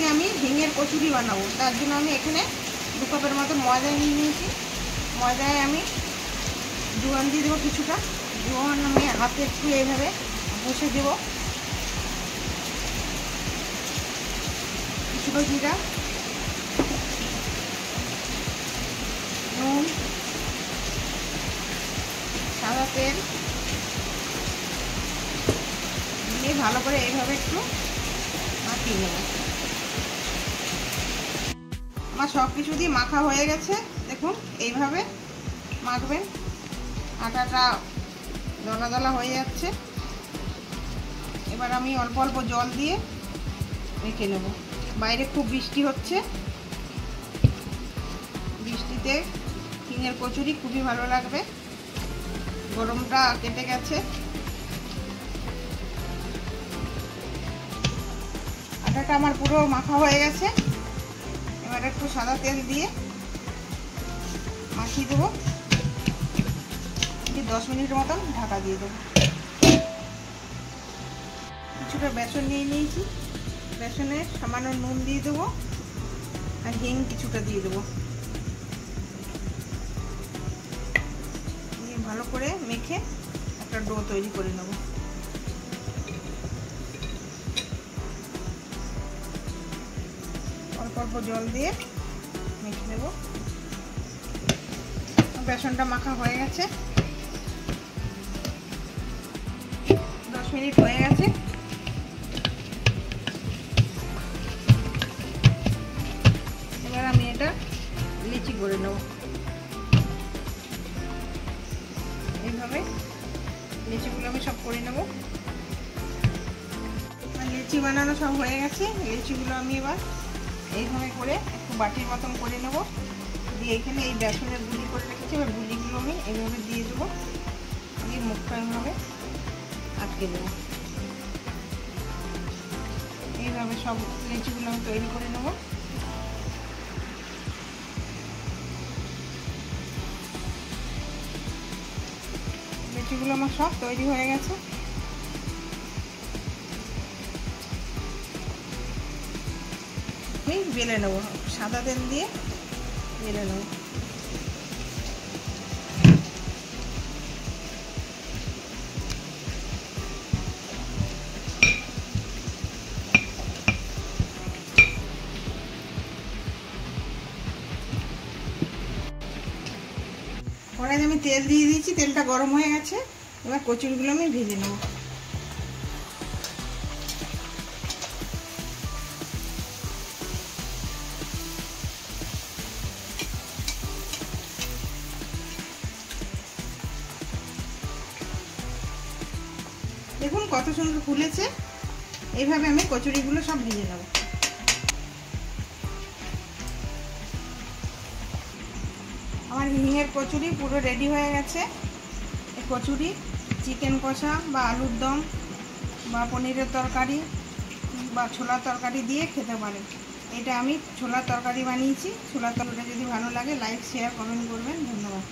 আজকে আমি হিঙের কচুরি বানাবো। তার জন্য আমি এখানে 2 কাপের মতন ময়দা নিয়ে নিয়েছি। ময়দায় আমি জোয়ান দিয়ে দেবো কিছুটা। জোয়ান আমি হাতে একটু এইভাবে ঘষে দেবো। কিছুটা জিরা, নুন, সাদা তেল দিয়ে ভালো করে এইভাবে একটু মাখিয়ে নেব। আমার সব কিছু দিয়ে মাখা হয়ে গেছে। দেখুন এইভাবে মাখবেন। আটাটা দলা দলা হয়ে যাচ্ছে। এবার আমি অল্প অল্প জল দিয়ে মেখে নেব। বাইরে খুব বৃষ্টি হচ্ছে। বৃষ্টিতে হিঙের কচুরি খুবই ভালো লাগবে। গরমটা কেটে গেছে। আটাটা আমার পুরো মাখা হয়ে গেছে। এবার একটু সাদা তেল দিয়ে মাখিয়ে দেবো। 10 মিনিট মতন ঢাকা দিয়ে দেবো। কিছুটা বেসন নিয়ে নিয়েছি। বেসনে সামান্য নুন দিয়ে দেবো আর হিং কিছুটা দিয়ে দেবো। দিয়ে ভালো করে মেখে একটা ডো তৈরি করে নেব। অল্প অল্প জল দিয়ে মেখে নেব। বেসনটা মাখা হয়ে গেছে। 10 মিনিট হয়ে গেছে। এবার আমি এটা লিচি করে নেব। এইভাবে লিচিগুলো আমি সব করে নেব। লিচি বানানো সব হয়ে গেছে। লিচিগুলো আমি এবার এইভাবে করে একটু বাটির মতন করে নেব। দিয়ে এখানে এই বেসনের গুলি করে রেখেছি। এবার গুলিগুলো আমি এইভাবে দিয়ে দেবো। দিয়ে মুখটা এইভাবে আটকে দেবো। এইভাবে সব লিচিগুলো আমি তৈরি করে নেব। লিচিগুলো আমার সব তৈরি হয়ে গেছে। আমি বেলে নেব। সাদা তেল দিয়ে বেলে নেব। কড়াইতে আমি তেল দিয়ে দিয়েছি। তেলটা গরম হয়ে গেছে। এবার কচুরিগুলো আমি ভেজে নেব। দেখুন কত সুন্দর ফুলেছে। এইভাবে আমি কচুরিগুলো সব ভেজে নেব। আমার হিঙের কচুরি পুরো রেডি হয়ে গেছে। এই কচুরি চিকেন কষা বা আলুর দম বা পনিরের তরকারি বা ছোলার তরকারি দিয়ে খেতে পারেন। এটা আমি ছোলার তরকারি বানিয়েছি। ছোলার তরকারিটা যদি ভালো লাগে লাইক শেয়ার কমেন্ট করবেন। ধন্যবাদ।